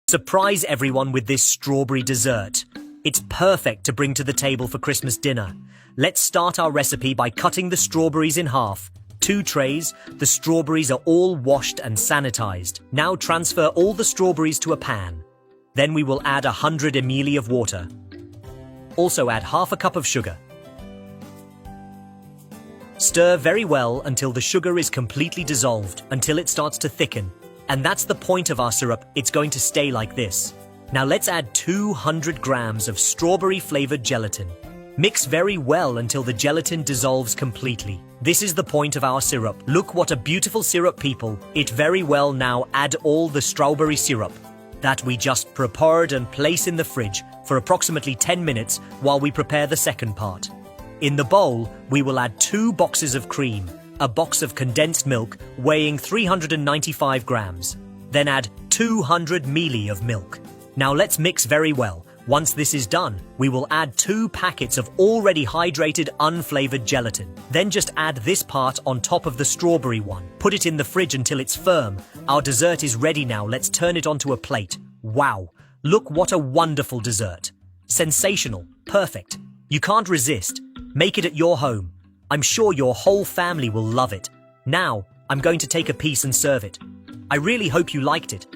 Surprise everyone with this strawberry dessert. It's perfect to bring to the table for Christmas dinner. Let's start our recipe by cutting the strawberries in half. 2 trays, the strawberries are all washed and sanitized. Now transfer all the strawberries to a pan. Then we will add 100 ml of water. Also add half a cup of sugar. Stir very well until the sugar is completely dissolved, until it starts to thicken. And that's the point of our syrup, it's going to stay like this. Now let's add 200 grams of strawberry-flavored gelatin. Mix very well until the gelatin dissolves completely. This is the point of our syrup. Look what a beautiful syrup, people. It very well. Now add all the strawberry syrup that we just prepared and place in the fridge for approximately 10 minutes while we prepare the second part. In the bowl, we will add 2 boxes of cream, a box of condensed milk weighing 395 grams. Then add 200 ml of milk. Now let's mix very well. Once this is done, we will add 2 packets of already hydrated unflavored gelatin. Then just add this part on top of the strawberry one. Put it in the fridge until it's firm. Our dessert is ready now. Let's turn it onto a plate. Wow, look what a wonderful dessert. Sensational, perfect. You can't resist. Make it at your home. I'm sure your whole family will love it. Now, I'm going to take a piece and serve it. I really hope you liked it.